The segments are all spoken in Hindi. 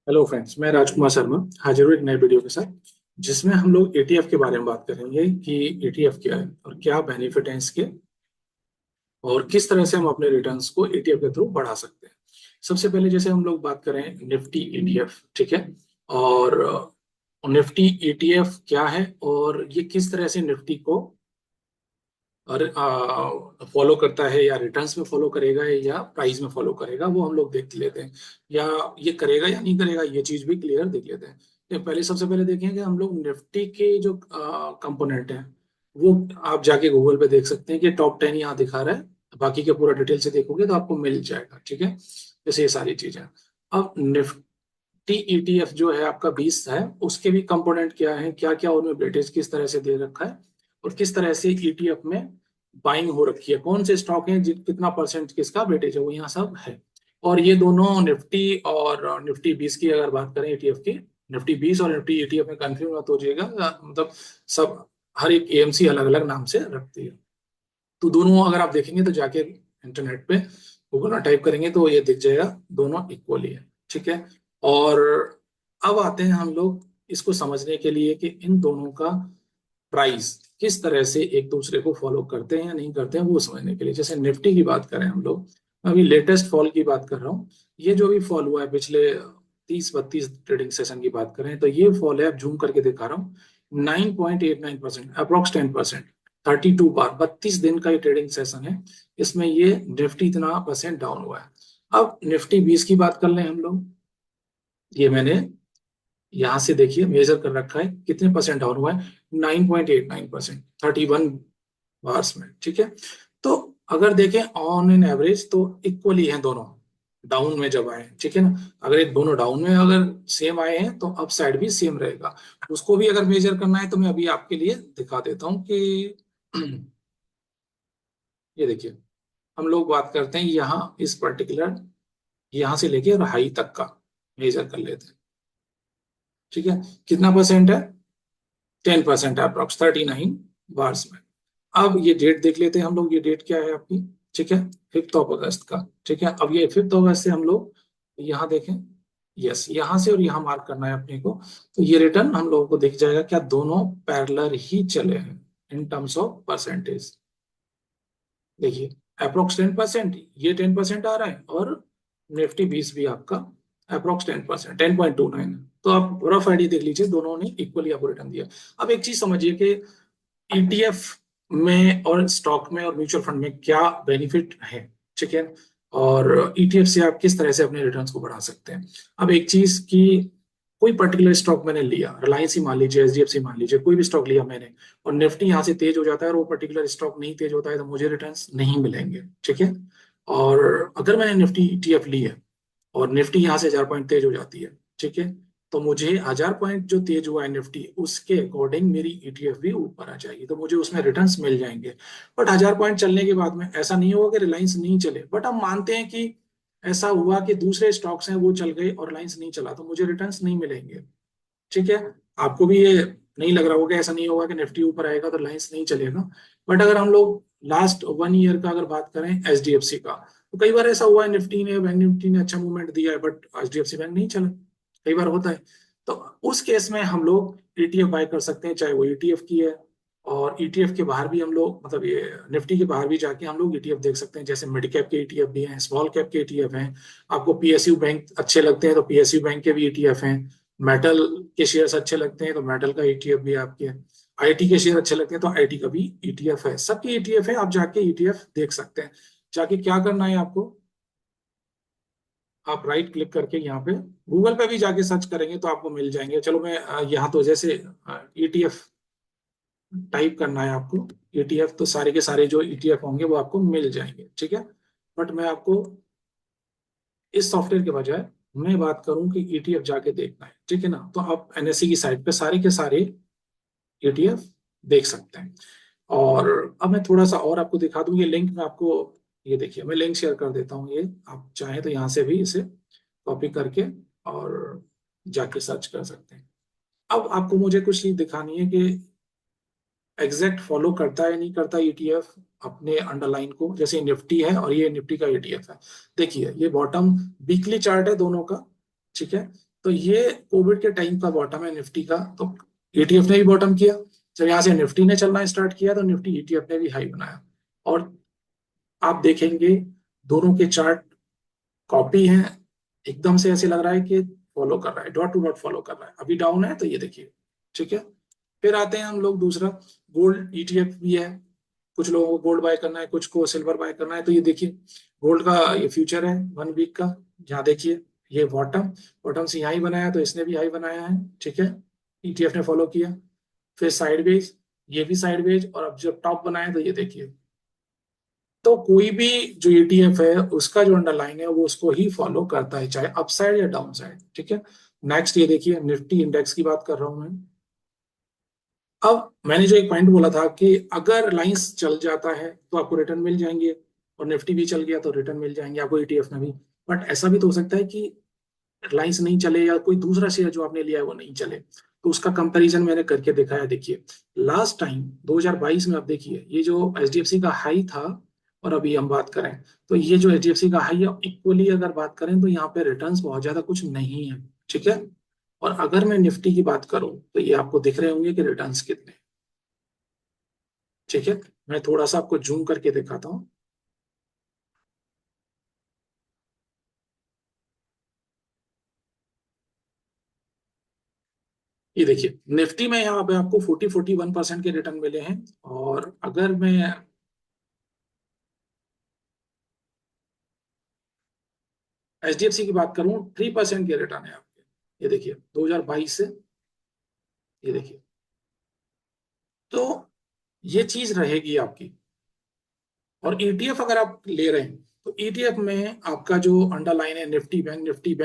हेलो फ्रेंड्स, मैं राजकुमार शर्मा हाजिर हूँ एक नए वीडियो के साथ, जिसमें हम लोग एटीएफ के बारे में बात करेंगे कि एटीएफ क्या है और क्या बेनिफिट है इसके, और किस तरह से हम अपने रिटर्न्स को एटीएफ के थ्रू बढ़ा सकते हैं। सबसे पहले जैसे हम लोग बात करें निफ्टी एटीएफ, ठीक है। और निफ्टी एटीएफ क्या है और ये किस तरह से निफ्टी को और फॉलो करता है, या रिटर्न्स में फॉलो करेगा या प्राइस में फॉलो करेगा, वो हम लोग देख लेते हैं। या ये करेगा या नहीं करेगा, ये चीज भी क्लियर देख लेते हैं। तो पहले सबसे पहले देखें कि हम लोग निफ्टी के जो कंपोनेंट हैं, वो आप जाके गूगल पे देख सकते हैं कि टॉप 10 यहाँ दिखा रहा है। बाकी के पूरा डिटेल से देखोगे तो आपको मिल जाएगा, ठीक है। जैसे ये सारी चीजें। अब निफ्टी ईटीएफ जो है आपका 20 है, उसके भी कंपोनेंट क्या है, क्या क्या उनमें वेटेज किस तरह से दे रखा है, और किस तरह से ईटीएफ में बाइंग हो रखी है, कौन से स्टॉक है, कितना परसेंट किसका वेटेज है, वो यहाँ सब है। और ये दोनों निफ्टी और निफ्टी 20 की अगर बात करें ईटीएफ की, निफ्टी 20 और निफ्टी ईटीएफ में कंफ्यूज मत हो जाइएगा। मतलब सब हर एक एएमसी अलग अलग नाम से रखती है। तो दोनों अगर आप देखेंगे तो जाके इंटरनेट पे गूगल में टाइप करेंगे तो ये दिख जाएगा, दोनों इक्वली है, ठीक है। और अब आते हैं हम लोग इसको समझने के लिए कि इन दोनों का प्राइस किस तरह से एक दूसरे को फॉलो करते हैं या नहीं करते हैं, वो समझने के लिए। जैसे निफ्टी की बात करें हम लोग, अभी लेटेस्ट फॉल की बात कर रहा हूँ। ये जो भी फॉल हुआ है पिछले 30-32 ट्रेडिंग सेशन की बात करें तो ये फॉल है, अब जूम करके दिखा रहा हूँ, 9.89%, अप्रोक्स 10%। 32 बार 32 दिन का ये ट्रेडिंग सेशन है, इसमें ये निफ्टी इतना परसेंट डाउन हुआ है। अब निफ्टी 20 की बात कर लें हम लोग, ये मैंने यहां से देखिए मेजर कर रखा है, कितने परसेंट डाउन हुआ है, 9.89%, 31 बार्स में, ठीक है। तो अगर देखें ऑन एन एवरेज तो इक्वली हैं दोनों, डाउन में जब आए, ठीक है ना। अगर ये दोनों डाउन में अगर सेम आए हैं तो अप साइड भी सेम रहेगा। उसको भी अगर मेजर करना है तो मैं अभी आपके लिए दिखा देता हूं कि ये देखिए, हम लोग बात करते हैं यहाँ इस पर्टिकुलर, यहाँ से लेके और हाई तक का मेजर कर लेते हैं, ठीक है। कितना परसेंट है, 10% है, अप्रोक्स 39 बार्स में। अब ये डेट देख लेते हैं हम लोग, ये डेट क्या है आपकी, ठीक है, 5 अगस्त का, ठीक है। अब ये 5 अगस्त से हम लोग यहाँ देखें, यस, यहाँ से और यहाँ मार्क करना है अपने को। तो ये रिटर्न हम लोगों को दिख जाएगा, क्या दोनों पैरेलल ही चले हैं इन टर्म्स ऑफ परसेंटेज। देखिए, अप्रोक्स 10%, ये 10% आ रहा है, और निफ्टी 20 भी आपका अप्रोक्स 10%, 10.29। तो आप रफ आइडिया देख लीजिए, दोनों ने इक्वली आपको रिटर्न दिया। अब एक चीज समझिए कि ईटीएफ में और स्टॉक में और म्यूचुअल फंड में क्या बेनिफिट है, ठीक है। और ईटीएफ से आप किस तरह से अपने रिटर्न्स को बढ़ा सकते हैं। अब एक चीज की, कोई पर्टिकुलर स्टॉक मैंने लिया, रिलायंस ही मान लीजिए, एचडीएफसी मान लीजिए, कोई भी स्टॉक लिया मैंने, और निफ्टी यहाँ से तेज हो जाता है और वो पर्टिकुलर स्टॉक नहीं तेज होता है, तो मुझे रिटर्न्स नहीं मिलेंगे, ठीक है। और अगर मैंने निफ्टी ईटीएफ ली है और निफ्टी यहाँ से 1000 पॉइंट तेज हो जाती है, ठीक है, तो मुझे 1000 पॉइंट जो तेज हुआ है निफ्टी, उसके अकॉर्डिंग मेरी ईटीएफ भी ऊपर आ जाएगी, तो मुझे उसमें रिटर्न्स मिल जाएंगे। बट 1000 पॉइंट चलने के बाद में ऐसा नहीं होगा कि रिलायंस नहीं चले, बट हम मानते हैं कि ऐसा हुआ कि दूसरे स्टॉक्स हैं वो चल गए और रिलायंस नहीं चला, तो मुझे रिटर्न्स नहीं मिलेंगे, ठीक है। आपको भी ये नहीं लग रहा होगा, ऐसा नहीं होगा कि निफ्टी ऊपर आएगा तो रिलायंस नहीं चलेगा। बट अगर हम लोग लास्ट 1 ईयर का अगर बात करें एचडीएफसी का, तो कई बार ऐसा हुआ है, निफ्टी ने, बैंक निफ्टी ने अच्छा मूवमेंट दिया है, बट एचडीएफसी बैंक नहीं चला, कई बार होता है। तो उस केस में हम लोग ईटीएफ बाय कर सकते हैं, चाहे वो ईटीएफ की है। और ईटीएफ के बाहर भी हम लोग, मतलब ये निफ्टी के बाहर भी जाके हम लोग ईटीएफ देख सकते हैं, जैसे मिड कैप के ईटीएफ भी हैं, स्मॉल कैप के ईटीएफ हैं। आपको पीएसयू बैंक अच्छे लगते हैं तो पीएसयू बैंक के भी ईटीएफ हैं। मेटल के शेयर्स अच्छे लगते हैं तो मेटल का ईटीएफ भी आपके है। आईटी के शेयर अच्छे लगते हैं तो आईटी का भी ईटीएफ है, सबकी ईटीएफ है, आप जाके ईटीएफ देख सकते हैं। जाके क्या करना है आपको, आप राइट क्लिक करके यहाँ पे गूगल पे भी जाके सर्च करेंगे तो आपको मिल जाएंगे। चलो मैं यहाँ तो जैसे ईटीएफ टाइप करना है आपको, ईटीएफ तो सारे के सारे जो ईटीएफ होंगे वो आपको मिल जाएंगे, ठीक है। बट मैं आपको इस सॉफ्टवेयर के बजाय मैं बात करूं कि ईटीएफ जाके देखना है, ठीक है ना। तो आप एनएससी की साइट पे सारे के सारे ईटीएफ देख सकते हैं। और अब मैं थोड़ा सा और आपको दिखा दूं, ये लिंक में आपको, ये देखिए मैं लिंक शेयर कर देता हूँ, ये आप चाहें तो यहाँ से भी इसे कॉपी करके और जाके सर्च कर सकते हैं। अब आपको मुझे कुछ चीज दिखानी है कि एग्जैक्ट फॉलो करता है नहीं करता ईटीएफ अपने अंडरलाइन को। जैसे निफ्टी है और ये निफ्टी का ईटीएफ है, देखिए ये बॉटम वीकली चार्ट है दोनों का, ठीक है। तो ये कोविड के टाइम का बॉटम है निफ्टी का। तो ईटीएफ ने भी बॉटम किया, जब यहाँ से निफ्टी ने चलना स्टार्ट किया तो निफ्टी ईटीएफ ने भी हाई बनाया। और आप देखेंगे दोनों के चार्ट कॉपी हैं, एकदम से ऐसे लग रहा है कि फॉलो कर रहा है, डॉट टू डॉट फॉलो कर रहा है। अभी डाउन है तो ये देखिए, ठीक है। फिर आते हैं हम लोग दूसरा, गोल्ड ईटीएफ भी है। कुछ लोगों को गोल्ड बाय करना है, कुछ को सिल्वर बाय करना है। तो ये देखिए गोल्ड का ये फ्यूचर है 1 वीक का। यहाँ देखिए ये बॉटम, बॉटम से यहाँ ही बनाया तो इसने भी हाई बनाया है, ठीक है। ईटीएफ ने फॉलो किया। फिर साइडवेज, ये भी साइडवेज, और अब जब टॉप बनाया तो ये देखिए। तो कोई भी जो ईटीएफ है उसका जो अंडरलाइन है वो उसको ही फॉलो करता है, चाहे अपसाइड या डाउन साइड, ठीक है। नेक्स्ट ये देखिए निफ्टी इंडेक्स की बात कर रहा हूं मैं। अब मैंने जो एक पॉइंट बोला था कि अगर लाइंस चल जाता है तो आपको रिटर्न मिल जाएंगे, और निफ्टी भी चल गया तो रिटर्न मिल जाएंगे आपको ईटीएफ में भी। बट ऐसा भी तो हो सकता है कि लाइंस नहीं चले या कोई दूसरा शेयर जो आपने लिया है वो नहीं चले। तो उसका कंपैरिजन मैंने करके दिखाया। देखिए लास्ट टाइम 2022 में आप देखिए ये जो एचडीएफसी का हाई था, और अभी हम बात करें तो ये जो एचडीएफसी का हाई है इक्वली अगर बात करें तो यहाँ पे रिटर्न्स बहुत ज्यादा कुछ नहीं है, ठीक है। और अगर मैं निफ्टी की बात करूं तो ये आपको दिख रहे होंगे कि रिटर्न्स कितने, ठीक है। मैं थोड़ा सा आपको जूम करके दिखाता हूँ। ये देखिए निफ्टी में यहाँ पे आपको 41% के रिटर्न मिले हैं। और अगर मैं एचडीएफसी की बात करूं 3% के रिटर्न है आपके। ये देखिए 2022 से, ये देखिए। तो ये चीज रहेगी आपकी। और ईटीएफ अगर आप ले रहे हैं तो ईटीएफ में आपका जो अंडरलाइन है निफ्टी, बैंक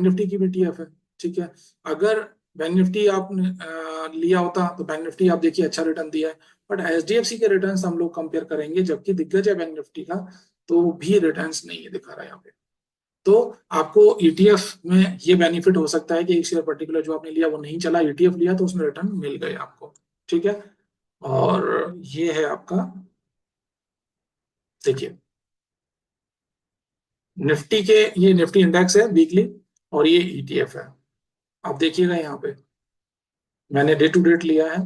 निफ्टी की भी ईटीएफ है, ठीक है। अगर बैंक निफ्टी आपने लिया होता तो बैंक निफ्टी आप देखिए अच्छा रिटर्न दिया है। बट एचडीएफसी के रिटर्न्स हम लोग कंपेयर करेंगे, जबकि दिग्गज है बैंक निफ्टी का, तो भी रिटर्न्स नहीं है दिखा रहा है यहाँ पे। तो आपको ईटीएफ में ये बेनिफिट हो सकता है कि एक शेयर पर्टिकुलर जो आपने लिया वो नहीं चला, ईटीएफ लिया तो उसमें रिटर्न मिल गए आपको, ठीक है। और ये है आपका, देखिए निफ्टी के, ये निफ्टी इंडेक्स है वीकली, और ये ईटीएफ है। आप देखिएगा यहाँ पे मैंने डे टू डेट लिया है।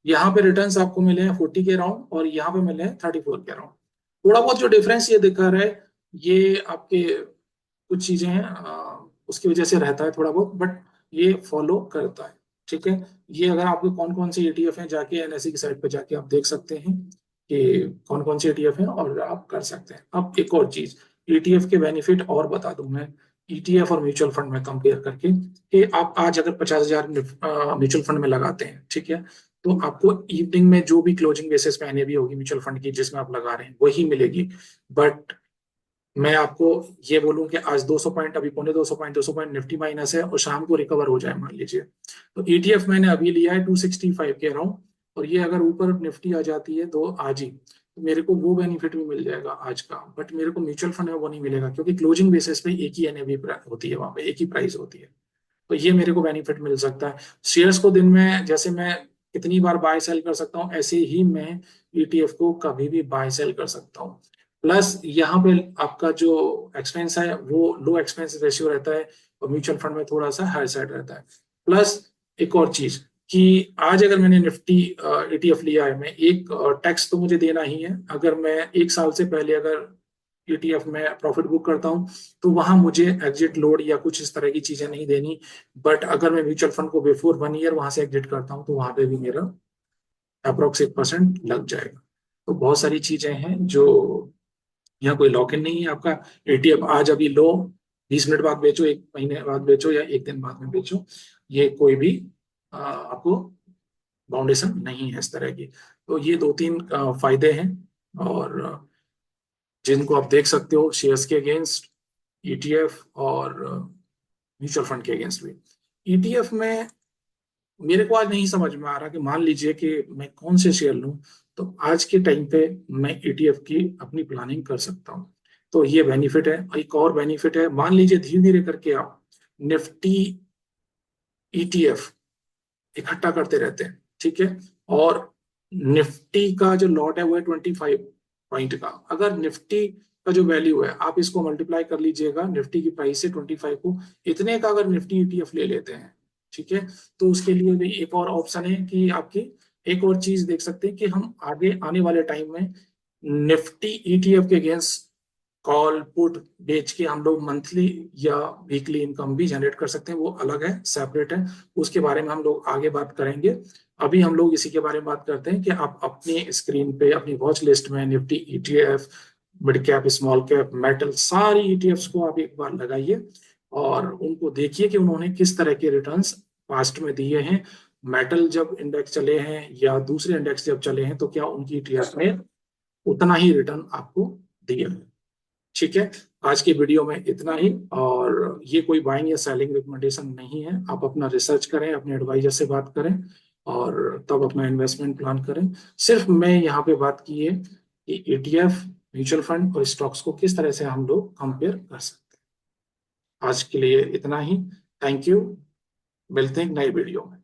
यहाँ पे रिटर्न्स आपको मिले हैं 40 के अराउंड, और यहाँ पे मिले हैं 34 के अराउंड। थोड़ा बहुत जो डिफरेंस ये दिखा रहा है ये आपके कुछ चीजें हैं उसकी वजह से रहता है थोड़ा बहुत, बट ये फॉलो करता है, ठीक है। ये अगर आपके कौन कौन से ईटीएफ हैं जाके एनएसई की साइट पे जाके आप देख सकते हैं कि कौन कौन से ईटीएफ हैं, और आप कर सकते हैं। अब एक और चीज, ईटीएफ के बेनिफिट और बता दूं मैं, ईटीएफ और म्यूचुअल फंड में कंपेयर करके, कि आप आज अगर 50,000 म्यूचुअल फंड में लगाते हैं, ठीक है, तो आपको इवनिंग में जो भी क्लोजिंग बेसिस पे एनएवी होगी म्यूचुअल फंड की जिसमें आप लगा रहे हैं वही मिलेगी। बट मैं आपको ये बोलूं कि आज 200 पॉइंट, अभी पौने 200 पॉइंट निफ्टी माइनस है और शाम को रिकवर हो जाए मान लीजिए, तो ईटीएफ मैंने अभी लिया है 265 के अराउंड, और ये अगर ऊपर निफ्टी आ जाती है तो आज ही, तो मेरे को वो बेनिफिट भी मिल जाएगा आज का। बट मेरे को म्यूचुअल फंड में वो नहीं मिलेगा, क्योंकि क्लोजिंग बेसिस पे एक ही एनएवी होती है, वहां पे एक ही प्राइस होती है। तो ये मेरे को बेनिफिट मिल सकता है। शेयर्स को दिन में जैसे मैं कितनी बार बाय सेल कर सकता हूँ, ऐसे ही मैं ईटीएफ को कभी भी बाय सेल कर सकता हूँ। प्लस यहाँ पे आपका जो एक्सपेंस है वो लो एक्सपेंस रेशियो रहता है, और म्यूचुअल फंड में थोड़ा सा हाई साइड रहता है। प्लस एक और चीज कि आज अगर मैंने निफ्टी ईटीएफ लिया है, मैं एक टैक्स तो मुझे देना ही है। अगर मैं 1 साल से पहले अगर ईटीएफ में प्रॉफिट बुक करता हूँ तो वहां मुझे एग्जिट लोड या कुछ इस तरह की चीजें नहीं देनी। बट अगर मैं म्यूचुअल फंड को बिफोर 1 ईयर वहां से एग्जिट करता हूँ तो वहां पे भी मेरा अप्रोक्स 1% लग जाएगा। तो बहुत सारी चीजें हैं जो, यहाँ कोई लॉक इन नहीं है आपका। एटीएफ आज अभी लो, 20 मिनट बाद बेचो, 1 महीने बाद बेचो, या एक दिन बाद में बेचो, ये कोई भी आपको बाउंडेशन नहीं है इस तरह की। तो ये दो तीन फायदे हैं, और जिनको आप देख सकते हो शेयर्स के अगेंस्ट, ईटीएफ, और म्यूचुअल फंड के अगेंस्ट भी। ईटीएफ में मेरे को आज नहीं समझ में आ रहा कि मान लीजिए कि मैं कौन से शेयर लूं, तो आज के टाइम पे मैं ईटीएफ की अपनी प्लानिंग कर सकता हूं। तो ये बेनिफिट है। एक और बेनिफिट है, मान लीजिए धीरे धीरे करके आप निफ्टी ईटीएफ इकट्ठा करते रहते हैं, ठीक है। और निफ्टी का जो लॉट है वो है 25 पॉइंट का। अगर निफ्टी का जो वैल्यू है आप इसको मल्टीप्लाई कर लीजिएगा निफ्टी की प्राइस से 25 को, इतने का अगर निफ्टी ईटीएफ ले लेते हैं, ठीक है, तो उसके लिए भी एक और ऑप्शन है कि आपकी एक और चीज देख सकते हैं कि हम आगे आने वाले टाइम में निफ्टी ईटीएफ के अगेंस्ट कॉल पुट बेच के हम लोग मंथली या वीकली इनकम भी जनरेट कर सकते हैं, वो अलग है, सेपरेट है, उसके बारे में हम लोग आगे बात करेंगे। अभी हम लोग इसी के बारे में बात करते हैं कि आप अपनी स्क्रीन पे अपनी वॉच लिस्ट में Nifty ETF, mid cap, small cap, metal, सारी ईटीएफ्स को आप एक बार लगाइए और उनको देखिए कि उन्होंने किस तरह के रिटर्न्स पास्ट में दिए हैं। मेटल जब इंडेक्स चले हैं या दूसरे इंडेक्स जब चले हैं तो क्या उनकी ईटीएफ में उतना ही रिटर्न आपको दिया है। ठीक है, आज की वीडियो में इतना ही, और ये कोई बाइंग या सेलिंग रिकमेंडेशन नहीं है। आप अपना रिसर्च करें, अपने एडवाइजर से बात करें और तब अपना इन्वेस्टमेंट प्लान करें। सिर्फ मैं यहाँ पे बात की है कि ईटीएफ, म्यूचुअल फंड और स्टॉक्स को किस तरह से हम लोग कंपेयर कर सकते हैं। आज के लिए इतना ही। Thank you. मिलते हैं एक नए वीडियो में।